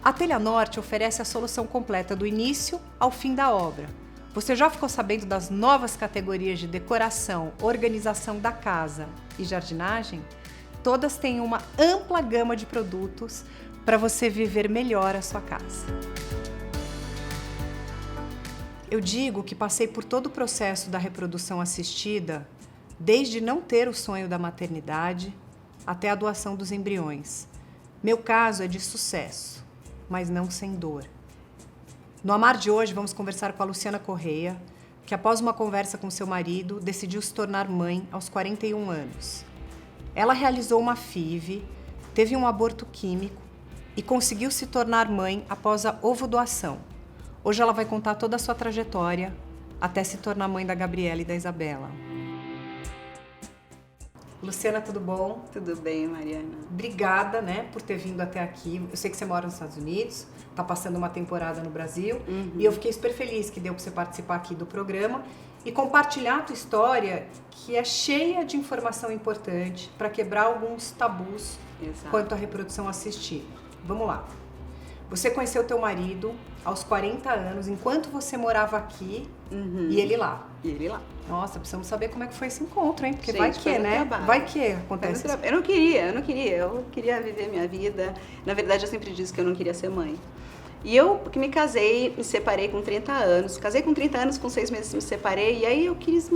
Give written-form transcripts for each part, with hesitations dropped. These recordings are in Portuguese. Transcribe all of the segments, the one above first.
A Telha Norte oferece a solução completa do início ao fim da obra. Você já ficou sabendo das novas categorias de decoração, organização da casa e jardinagem? Todas têm uma ampla gama de produtos para você viver melhor a sua casa. Eu digo que passei por todo o processo da reprodução assistida, desde não ter o sonho da maternidade até a doação dos embriões. Meu caso é de sucesso, mas não sem dor. No Amar de hoje, vamos conversar com a Luciana Correia, que após uma conversa com seu marido, decidiu se tornar mãe aos 41 anos. Ela realizou uma FIV, teve um aborto químico e conseguiu se tornar mãe após a ovodoação. Hoje ela vai contar toda a sua trajetória até se tornar mãe da Gabriela e da Isabela. Luciana, tudo bom? Tudo bem, Mariana. Obrigada, por ter vindo até aqui. Eu sei que você mora nos Estados Unidos, está passando uma temporada no Brasil, e eu fiquei super feliz que deu para você participar aqui do programa e compartilhar a tua história, que é cheia de informação importante para quebrar alguns tabus quanto à reprodução assistida. Vamos lá. Você conheceu teu marido aos 40 anos, enquanto você morava aqui, e ele lá. E ele lá. Nossa, precisamos saber como é que foi esse encontro, hein? Porque Gente, vai que, né? trabalho. Vai que acontece isso. Eu não queria viver minha vida. Na verdade, eu sempre disse que eu não queria ser mãe. E eu, porque me casei, me separei com 30 anos. Casei com 30 anos, com 6 meses me separei, e aí eu quis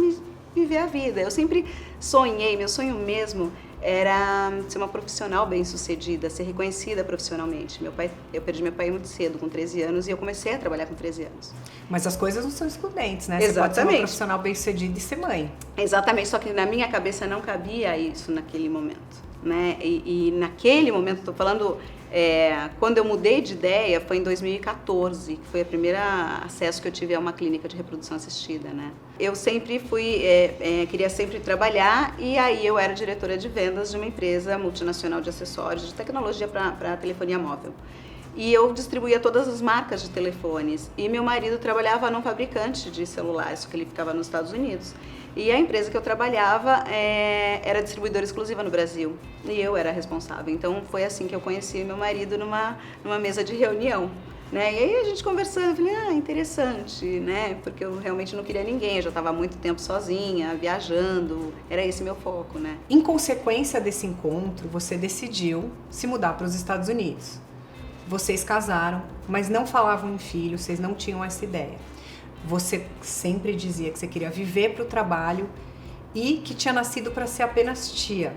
viver a vida. Eu sempre sonhei, meu sonho mesmo era ser uma profissional bem-sucedida, ser reconhecida profissionalmente. Eu perdi meu pai muito cedo, com 13 anos, e eu comecei a trabalhar com 13 anos. Mas as coisas não são excludentes, né? Exatamente. Você pode ser uma profissional bem-sucedida e ser mãe. Exatamente, só que na minha cabeça não cabia isso naquele momento, né? E naquele momento, estou falando, quando eu mudei de ideia, foi em 2014, que foi o primeiro acesso que eu tive a uma clínica de reprodução assistida, né? Eu sempre queria sempre trabalhar, e aí eu era diretora de vendas de uma empresa multinacional de acessórios, de tecnologia para telefonia móvel. E eu distribuía todas as marcas de telefones. E meu marido trabalhava num fabricante de celulares, só que ele ficava nos Estados Unidos. E a empresa que eu trabalhava era distribuidora exclusiva no Brasil. E eu era responsável. Então foi assim que eu conheci meu marido numa mesa de reunião. Né? E aí a gente conversando, eu falei, interessante, né? Porque eu realmente não queria ninguém, eu já estava há muito tempo sozinha, viajando, era esse meu foco, né? Em consequência desse encontro, você decidiu se mudar para os Estados Unidos. Vocês casaram, mas não falavam em filho, vocês não tinham essa ideia. Você sempre dizia que você queria viver para o trabalho e que tinha nascido para ser apenas tia.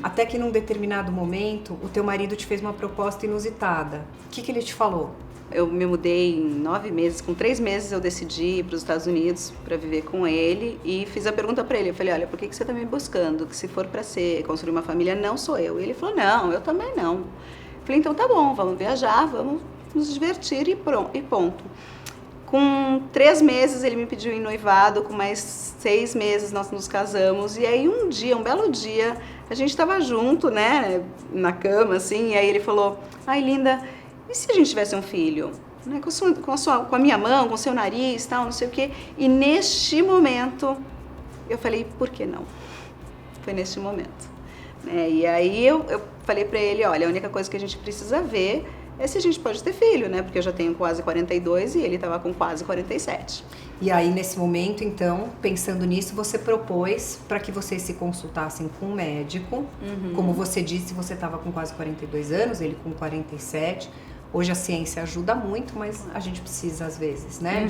Até que num determinado momento, o teu marido te fez uma proposta inusitada. O que ele te falou? Eu me mudei em 9 meses, com 3 meses eu decidi ir para os Estados Unidos para viver com ele e fiz a pergunta para ele. Eu falei, olha, por que você está me buscando? Que se for para construir uma família, não sou eu. E ele falou, não, eu também não. Eu falei, então tá bom, vamos viajar, vamos nos divertir e ponto. Com 3 meses ele me pediu em noivado, com mais 6 meses nós nos casamos. E aí um belo dia, a gente estava junto, né, na cama, assim, e aí ele falou, ai linda, e se a gente tivesse um filho? Né, com a minha mão, com o seu nariz, tal, não sei o quê. E neste momento, eu falei, por que não? Foi neste momento. E aí eu falei pra ele, olha, a única coisa que a gente precisa ver é se a gente pode ter filho, né? Porque eu já tenho quase 42 e ele estava com quase 47. E aí, nesse momento, então, pensando nisso, você propôs para que vocês se consultassem com um médico. Como você disse, você estava com quase 42 anos, ele com 47. Hoje a ciência ajuda muito, mas a gente precisa, às vezes, né?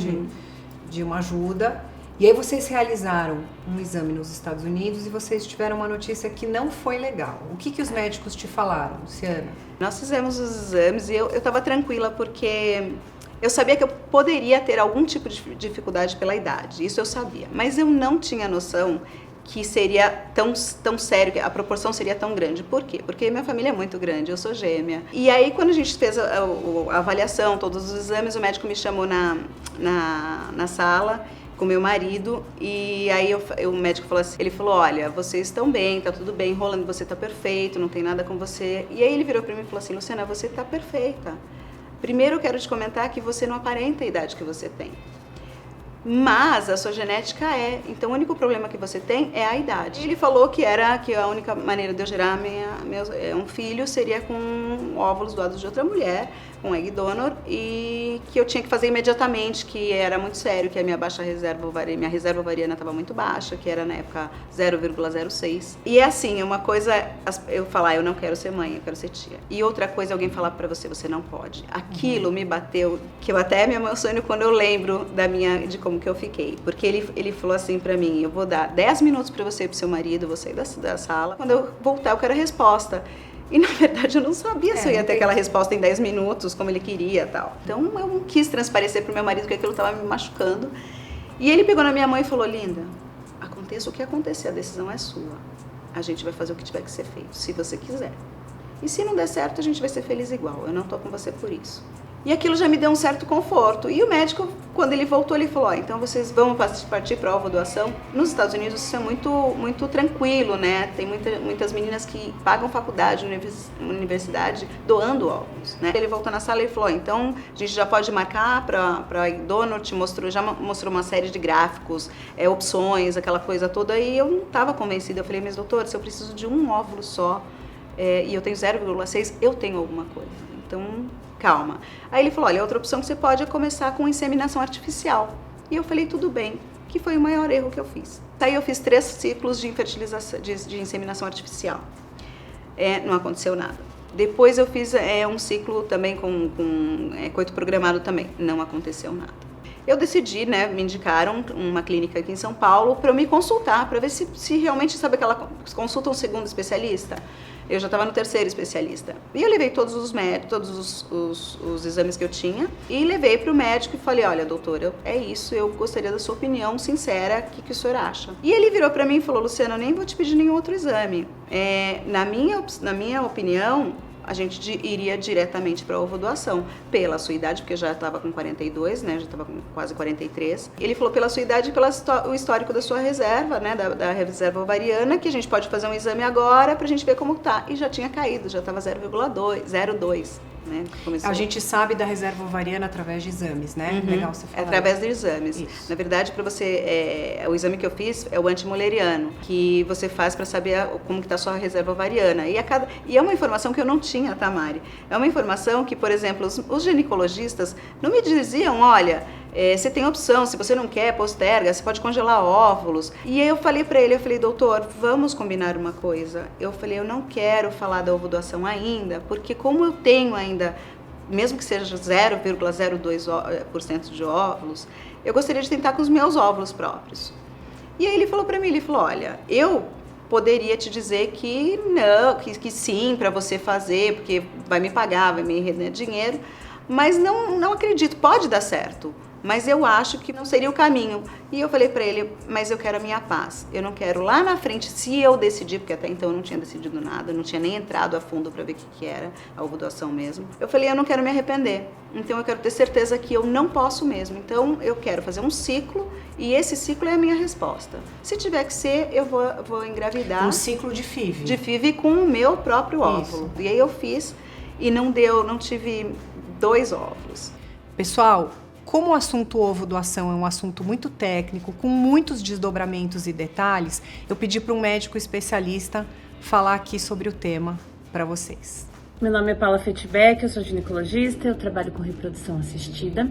De uma ajuda. E aí vocês realizaram um exame nos Estados Unidos e vocês tiveram uma notícia que não foi legal. O que os médicos te falaram, Luciana? Nós fizemos os exames e eu estava tranquila porque eu sabia que eu poderia ter algum tipo de dificuldade pela idade, isso eu sabia. Mas eu não tinha noção que seria tão sério, que a proporção seria tão grande. Por quê? Porque minha família é muito grande, eu sou gêmea. E aí quando a gente fez a avaliação, todos os exames, o médico me chamou na sala com meu marido, e aí o médico falou assim, ele falou, olha, vocês estão bem, tá tudo bem, Rolando, você tá perfeito, não tem nada com você. E aí ele virou pra mim e falou assim, Luciana, você tá perfeita. Primeiro eu quero te comentar que você não aparenta a idade que você tem. mas a sua genética então o único problema que você tem é a idade. Ele falou que a única maneira de eu gerar um filho seria com óvulos doados de outra mulher, com egg donor, e que eu tinha que fazer imediatamente, que era muito sério, que a minha reserva ovariana estava muito baixa, que era na época 0,06. E é assim, uma coisa eu falar, eu não quero ser mãe, eu quero ser tia. E outra coisa, alguém falar pra você não pode. Aquilo me bateu, que eu até me emociono quando eu lembro de como que eu fiquei. Porque ele falou assim pra mim, eu vou dar 10 minutos pra você e pro seu marido, vou sair da sala. Quando eu voltar, eu quero a resposta. E na verdade eu não sabia se eu ia ter aquela resposta em 10 minutos, como ele queria e tal. Então eu não quis transparecer pro meu marido que aquilo estava me machucando. E ele pegou na minha mão e falou, linda, aconteça o que acontecer, a decisão é sua. A gente vai fazer o que tiver que ser feito, se você quiser. E se não der certo, a gente vai ser feliz igual. Eu não tô com você por isso. E aquilo já me deu um certo conforto. E o médico, quando ele voltou, ele falou, então vocês vão partir para a ovodoação. Nos Estados Unidos isso é muito, muito tranquilo, né? Tem muitas meninas que pagam faculdade, universidade, doando óvulos, né? Ele voltou na sala e falou, então a gente já pode marcar para egg donor, já mostrou uma série de gráficos, opções, aquela coisa toda. E eu não estava convencida. Eu falei, mas doutor, se eu preciso de um óvulo só e eu tenho 0,6, eu tenho alguma coisa. Então, calma. Aí ele falou, olha, outra opção que você pode é começar com inseminação artificial. E eu falei, tudo bem, que foi o maior erro que eu fiz. Aí eu fiz 3 ciclos de inseminação artificial. Não aconteceu nada. Depois eu fiz um ciclo também com coito programado também. Não aconteceu nada. Eu decidi, né, me indicaram uma clínica aqui em São Paulo para eu me consultar, para ver se realmente, sabe aquela consulta um segundo especialista? Eu já estava no 3º especialista. E eu levei todos os exames que eu tinha e levei para o médico e falei, olha, doutora, é isso, eu gostaria da sua opinião sincera, o que o senhor acha? E ele virou para mim e falou, Luciana, eu nem vou te pedir nenhum outro exame. Na minha opinião, a gente iria diretamente para a ovodoação, pela sua idade, porque eu já estava com 42, né, já estava com quase 43. Ele falou pela sua idade e pelo histórico da sua reserva, né, da reserva ovariana, que a gente pode fazer um exame agora para a gente ver como tá. E já tinha caído, já estava 0,2. Né? A gente sabe da reserva ovariana através de exames, né? Uhum. Legal você falar. Através de exames. Isso. Na verdade, para você, o exame que eu fiz é o antimoleriano, que você faz para saber como que está a sua reserva ovariana. E é uma informação que eu não tinha, tá, Mari? É uma informação que, por exemplo, os ginecologistas não me diziam, olha, você tem opção, se você não quer, posterga, você pode congelar óvulos. E aí eu falei pra ele, doutor, vamos combinar uma coisa. Eu falei, eu não quero falar da ovodoação ainda, porque como eu tenho ainda, mesmo que seja 0,02% de óvulos, eu gostaria de tentar com os meus óvulos próprios. E aí ele falou pra mim, olha, eu poderia te dizer que não, que sim, pra você fazer, porque vai me pagar, vai me render dinheiro, mas não acredito, pode dar certo. Mas eu acho que não seria o caminho. E eu falei pra ele, mas eu quero a minha paz. Eu não quero lá na frente, se eu decidir, porque até então eu não tinha decidido nada, não tinha nem entrado a fundo pra ver o que era a ovodoação mesmo. Eu falei, eu não quero me arrepender. Então eu quero ter certeza que eu não posso mesmo. Então eu quero fazer um ciclo e esse ciclo é a minha resposta. Se tiver que ser, eu vou engravidar. Um ciclo de FIV. De FIV com o meu próprio óvulo. Isso. E aí eu fiz e não tive 2 óvulos. Pessoal, como o assunto ovodoação é um assunto muito técnico, com muitos desdobramentos e detalhes, eu pedi para um médico especialista falar aqui sobre o tema para vocês. Meu nome é Paula Fetbeck, eu sou ginecologista, eu trabalho com reprodução assistida.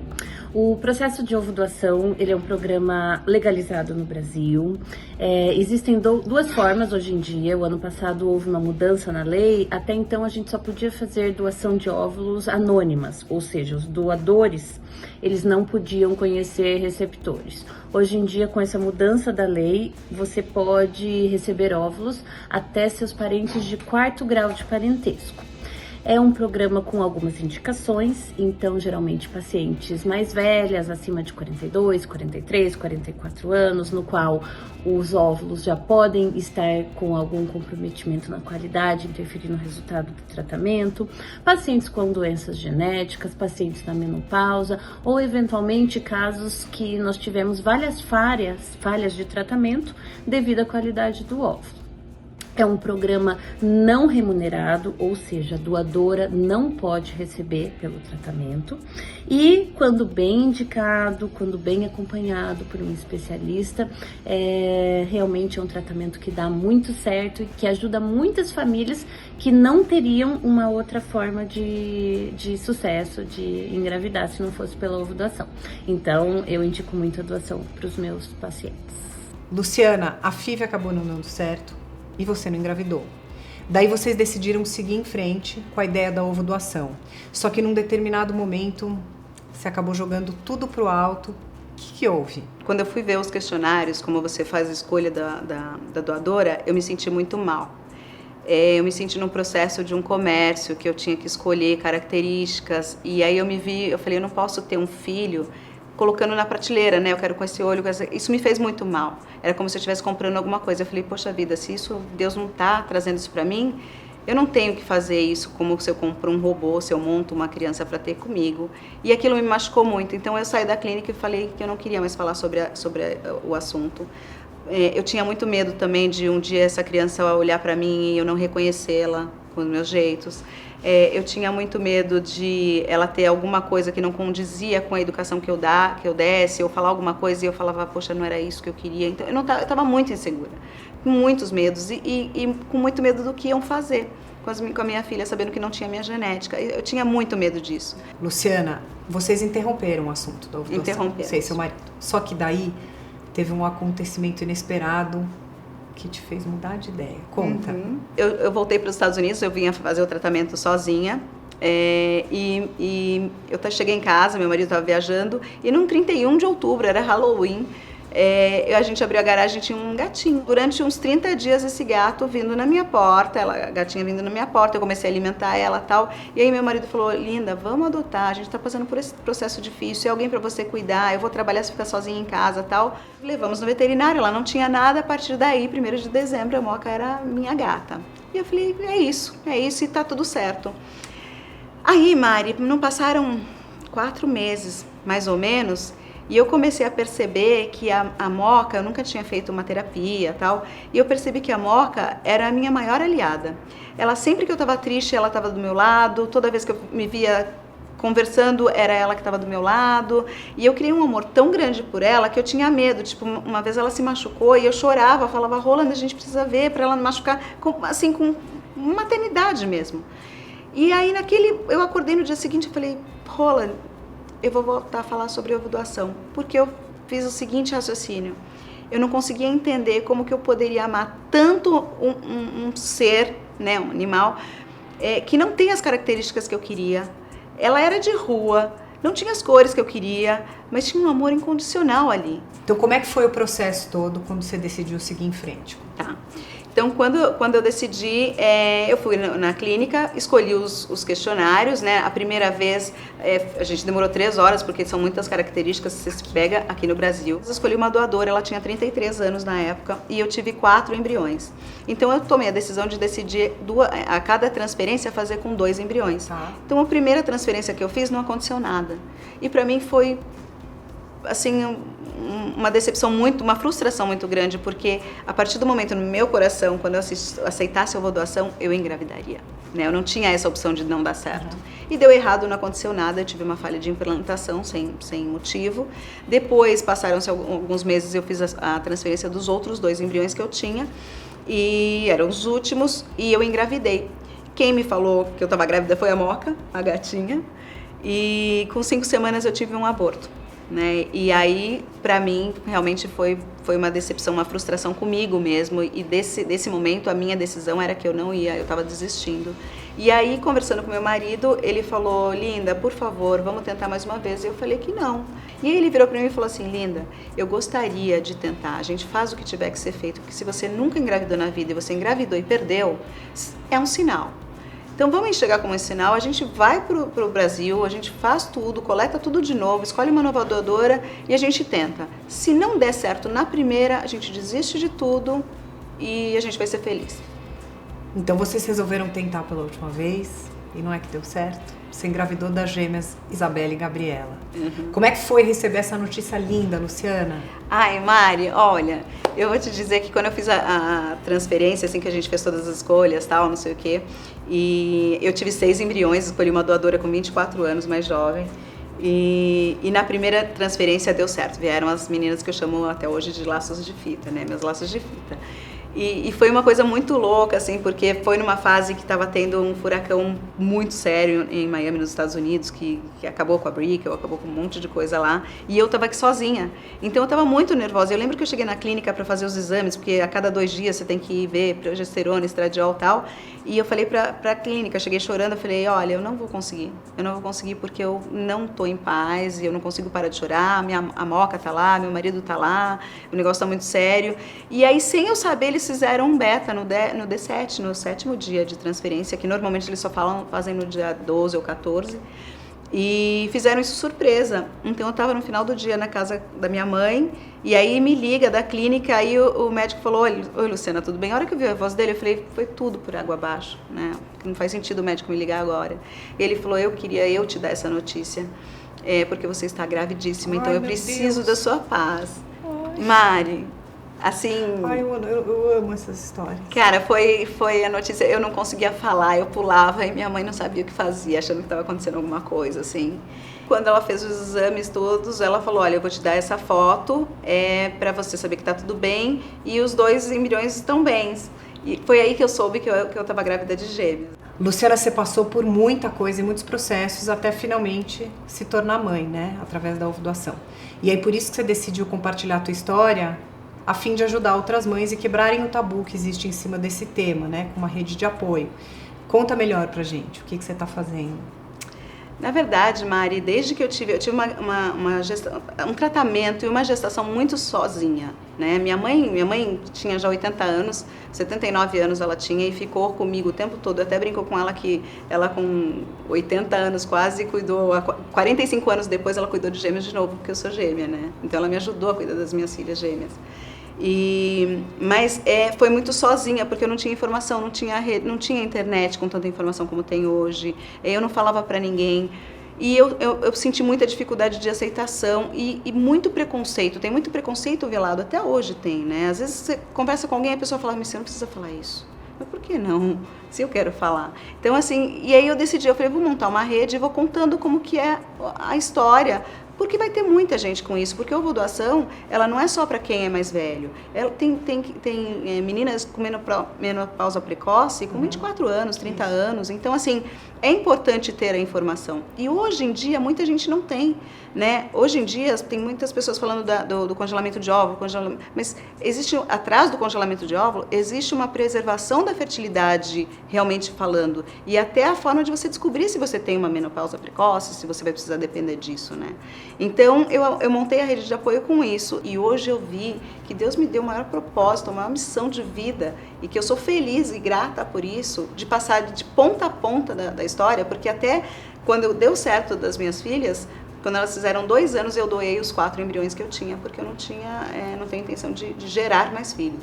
O processo de ovodoação, ele é um programa legalizado no Brasil. Existem 2 formas hoje em dia. O ano passado houve uma mudança na lei. Até então a gente só podia fazer doação de óvulos anônimas, ou seja, os doadores, eles não podiam conhecer receptores. Hoje em dia, com essa mudança da lei, você pode receber óvulos até seus parentes de 4º grau de parentesco. É um programa com algumas indicações, então geralmente pacientes mais velhas, acima de 42, 43, 44 anos, no qual os óvulos já podem estar com algum comprometimento na qualidade, interferir no resultado do tratamento, pacientes com doenças genéticas, pacientes na menopausa ou eventualmente casos que nós tivemos várias falhas de tratamento devido à qualidade do óvulo. É um programa não remunerado, ou seja, a doadora não pode receber pelo tratamento. E quando bem indicado, quando bem acompanhado por um especialista, realmente é um tratamento que dá muito certo e que ajuda muitas famílias que não teriam uma outra forma de sucesso, de engravidar, se não fosse pela ovodoação. Então, eu indico muito a doação para os meus pacientes. Luciana, a FIV acabou não dando certo e você não engravidou. Daí vocês decidiram seguir em frente com a ideia da ovodoação. Só que num determinado momento, você acabou jogando tudo pro alto. O que houve? Quando eu fui ver os questionários, como você faz a escolha da doadora, eu me senti muito mal. Eu me senti num processo de um comércio que eu tinha que escolher características. E aí eu falei, eu não posso ter um filho colocando na prateleira, né? Eu quero com esse olho, isso me fez muito mal. Era como se eu estivesse comprando alguma coisa. Eu falei, poxa vida, se isso, Deus não está trazendo isso para mim, eu não tenho que fazer isso como se eu compro um robô, se eu monto uma criança para ter comigo. E aquilo me machucou muito. Então eu saí da clínica e falei que eu não queria mais falar sobre o assunto. Eu tinha muito medo também de um dia essa criança olhar para mim e eu não reconhecê-la com os meus jeitos. Eu tinha muito medo de ela ter alguma coisa que não condizia com a educação que eu desse, ou falar alguma coisa e eu falava, poxa, não era isso que eu queria. Então eu estava muito insegura, com muitos medos e com muito medo do que iam fazer com a minha filha, sabendo que não tinha minha genética. Eu tinha muito medo disso. Luciana, vocês interromperam o assunto da ovodoação. Interrompemos. Você e seu marido. Só que daí teve um acontecimento inesperado que te fez mudar de ideia. Conta. Uhum. Eu voltei para os Estados Unidos, eu vinha fazer o tratamento sozinha. E eu cheguei em casa, meu marido estava viajando, e num 31 de outubro, era Halloween, a gente abriu a garagem e tinha um gatinho. Durante uns 30 dias esse gato vindo na minha porta, a gatinha vindo na minha porta, eu comecei a alimentar ela e tal. E aí meu marido falou, linda, vamos adotar, a gente está passando por esse processo difícil, é alguém para você cuidar, eu vou trabalhar, você fica sozinha em casa e tal. Levamos no veterinário, ela não tinha nada, a partir daí, 1º de dezembro, a Moca era minha gata. E eu falei, é isso e tá tudo certo. Aí, Mari, não passaram 4 meses, mais ou menos, e eu comecei a perceber que a Moca, eu nunca tinha feito uma terapia e tal, e eu percebi que a Moca era a minha maior aliada. Ela, sempre que eu estava triste, ela estava do meu lado, toda vez que eu me via conversando, era ela que estava do meu lado, e eu criei um amor tão grande por ela que eu tinha medo. Tipo, uma vez ela se machucou e eu chorava, falava, Rolanda, a gente precisa ver para ela não machucar, assim, com maternidade mesmo. E aí eu acordei no dia seguinte e falei, Roland, eu vou voltar a falar sobre ovodoação, porque eu fiz o seguinte raciocínio, eu não conseguia entender como que eu poderia amar tanto um ser, né, um animal, que não tem as características que eu queria. Ela era de rua, não tinha as cores que eu queria, mas tinha um amor incondicional ali. Então como é que foi o processo todo quando você decidiu seguir em frente? Tá. Então, quando eu decidi, eu fui na clínica, escolhi os questionários, né? A primeira vez, a gente demorou 3 horas, porque são muitas características que você pega aqui no Brasil. Eu escolhi uma doadora, ela tinha 33 anos na época, e eu tive 4 embriões. Então, eu tomei a decisão de decidir a cada transferência fazer com 2 embriões. Tá. Então, a primeira transferência que eu fiz não aconteceu nada. E para mim foi, assim, uma decepção uma frustração muito grande, porque a partir do momento no meu coração, quando eu aceitasse a ovodoação, eu engravidaria, né? Eu não tinha essa opção de não dar certo. E deu errado, não aconteceu nada, eu tive uma falha de implantação sem motivo. Depois, passaram-se alguns meses, eu fiz a transferência dos outros 2 embriões que eu tinha, e eram os últimos, e eu engravidei. Quem me falou que eu estava grávida foi a Moca, a gatinha, e com 5 semanas eu tive um aborto. Né? E aí, para mim, realmente foi uma decepção, uma frustração comigo mesmo. E desse momento, a minha decisão era que eu não ia, eu estava desistindo. E aí, conversando com meu marido, ele falou, linda, por favor, vamos tentar mais uma vez. E eu falei que não. E aí ele virou para mim e falou assim, linda, eu gostaria de tentar, a gente faz o que tiver que ser feito, porque se você nunca engravidou na vida e você engravidou e perdeu, é um sinal. Então vamos enxergar como esse sinal, a gente vai pro Brasil, a gente faz tudo, coleta tudo de novo, escolhe uma nova doadora e a gente tenta. Se não der certo na primeira, a gente desiste de tudo e a gente vai ser feliz. Então vocês resolveram tentar pela última vez e não é que deu certo? Você engravidou das gêmeas Isabela e Gabriela. Como é que foi receber essa notícia linda, Luciana? Ai, Mari, olha, Eu vou te dizer que quando eu fiz a transferência, assim, que a gente fez todas as escolhas, tal, não sei o quê, e eu tive 6 embriões, escolhi uma doadora com 24 anos, mais jovem, e na primeira transferência deu certo. Vieram as meninas que eu chamo até hoje de laços de fita, né, meus laços de fita. E foi uma coisa muito louca, assim, porque foi numa fase que estava tendo um furacão muito sério em Miami, nos Estados Unidos, que acabou com a Brickell, acabou com um monte de coisa lá, e eu estava aqui sozinha. Então eu estava muito nervosa. Eu lembro que eu cheguei na clínica para fazer os exames, porque a cada 2 dias você tem que ir ver progesterona, estradiol e tal, e eu falei para a clínica, eu cheguei chorando, eu falei, olha, eu não vou conseguir porque eu não estou em paz, e eu não consigo parar de chorar, a Moca tá lá, meu marido tá lá, o negócio tá muito sério. E aí, sem eu saber, eles fizeram um beta no D7, no 7º dia de transferência, que normalmente eles só fazem no dia 12 ou 14, e fizeram isso surpresa. Então eu estava no final do dia na casa da minha mãe, e aí me liga da clínica, aí o médico falou, oi Luciana, tudo bem? A hora que eu vi a voz dele, eu falei, foi tudo por água abaixo, né? Não faz sentido o médico me ligar agora. E ele falou, eu queria te dar essa notícia, porque você está gravidíssima, então eu preciso da sua paz. Ai. Mari, assim... Ai, eu amo essas histórias. Cara, foi a notícia, eu não conseguia falar, eu pulava e minha mãe não sabia o que fazia, achando que estava acontecendo alguma coisa, assim. Quando ela fez os exames todos, ela falou, olha, eu vou te dar essa foto, para você saber que tá tudo bem, e os 2 embriões estão bem. E foi aí que eu soube que eu estava grávida de gêmeos. Luciana, você passou por muita coisa e muitos processos até finalmente se tornar mãe, né? Através da ovodoação. E aí por isso que você decidiu compartilhar a tua história, a fim de ajudar outras mães e quebrarem o tabu que existe em cima desse tema, né? Com uma rede de apoio. Conta melhor pra gente, o que você tá fazendo? Na verdade, Mari, desde que eu tive um tratamento e uma gestação muito sozinha, né? Minha mãe tinha já 80 anos, 79 anos ela tinha e ficou comigo o tempo todo. Eu até brinco com ela que ela com 80 anos quase cuidou, 45 anos depois ela cuidou de gêmeos de novo, porque eu sou gêmea, né? Então ela me ajudou a cuidar das minhas filhas gêmeas. Mas foi muito sozinha, porque eu não tinha informação, não tinha internet com tanta informação como tem hoje, eu não falava para ninguém, e eu senti muita dificuldade de aceitação e muito preconceito. Tem muito preconceito velado, até hoje tem, né? Às vezes você conversa com alguém e a pessoa fala, mas você não precisa falar isso. Mas por que não? Se eu quero falar. Então, assim, e aí eu decidi, eu falei, vou montar uma rede e vou contando como que é a história, porque vai ter muita gente com isso, porque a ovodoação, ela não é só para quem é mais velho. Ela tem meninas com menopausa precoce com 24 anos, 30 anos. Então, assim, é importante ter a informação. E hoje em dia, muita gente não tem, né? Hoje em dia, tem muitas pessoas falando do congelamento de óvulo, mas existe, atrás do congelamento de óvulo, existe uma preservação da fertilidade, realmente falando. E até a forma de você descobrir se você tem uma menopausa precoce, se você vai precisar depender disso, né? Então, eu montei a rede de apoio com isso, e hoje eu vi que Deus me deu o maior propósito, a maior missão de vida, e que eu sou feliz e grata por isso, de passar de ponta a ponta da história, porque até quando deu certo das minhas filhas, quando elas fizeram 2 anos, eu doei os 4 embriões que eu tinha, porque eu não tenho intenção de gerar mais filhos.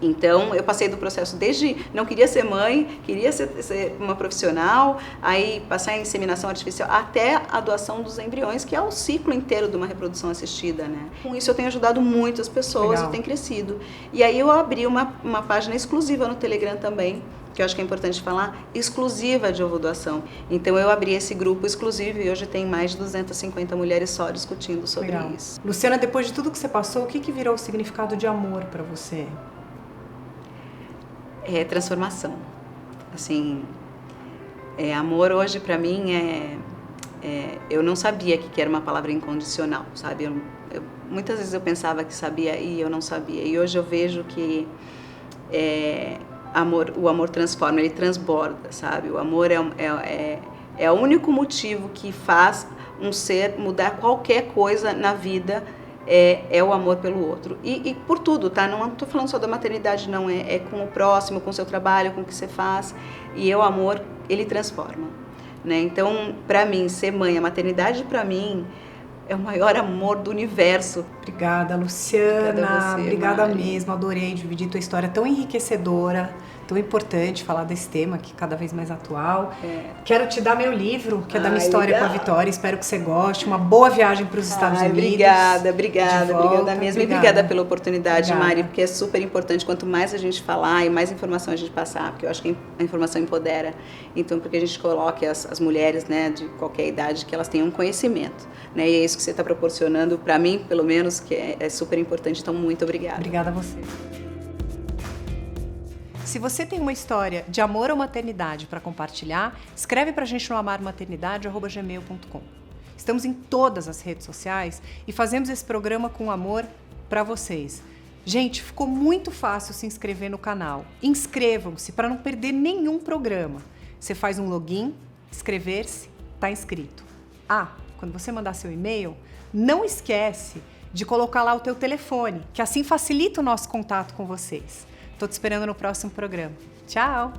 Então, eu passei do processo desde não queria ser mãe, queria ser uma profissional, aí passar em inseminação artificial, até a doação dos embriões, que é o ciclo inteiro de uma reprodução assistida, né? Com isso eu tenho ajudado muitas pessoas. Legal. E tem crescido. E aí eu abri uma página exclusiva no Telegram também, que eu acho que é importante falar, exclusiva de ovodoação. Então eu abri esse grupo exclusivo e hoje tem mais de 250 mulheres só discutindo sobre Legal. Isso. Luciana, depois de tudo que você passou, o que virou o significado de amor para você? Transformação. Assim, amor hoje para mim eu não sabia que era uma palavra incondicional, sabe? Muitas vezes eu pensava que sabia e eu não sabia. E hoje eu vejo que o amor transforma, ele transborda, sabe? O amor é o único motivo que faz um ser mudar qualquer coisa na vida. É o amor pelo outro. E por tudo, tá? Não estou falando só da maternidade, não. É com o próximo, com o seu trabalho, com o que você faz. E o amor, ele transforma, né? Então, para mim, ser mãe, a maternidade para mim é o maior amor do universo. Obrigada, Luciana. Obrigada a você, obrigada Mari. mesmo. Adorei dividir tua história tão enriquecedora, tão importante falar desse tema que é cada vez mais atual. Quero te dar meu livro, que é da minha história com a Vitória. Espero que você goste. Uma boa viagem para os Estados Unidos. Obrigada mesmo. E obrigada pela oportunidade, Mari, porque é super importante. Quanto mais a gente falar e mais informação a gente passar, porque eu acho que a informação empodera. Então, porque a gente coloque as mulheres, né, de qualquer idade, que elas tenham um conhecimento, né? E é isso que você está proporcionando para mim, pelo menos, que é super importante. Então, muito obrigada. Obrigada a você. Se você tem uma história de amor ou maternidade para compartilhar, escreve para a gente no amarmaternidade@gmail.com. Estamos em todas as redes sociais e fazemos esse programa com amor para vocês. Gente, ficou muito fácil se inscrever no canal. Inscrevam-se para não perder nenhum programa. Você faz um login, inscrever-se, está inscrito. Quando você mandar seu e-mail, não esquece de colocar lá o teu telefone, que assim facilita o nosso contato com vocês. Tô te esperando no próximo programa. Tchau!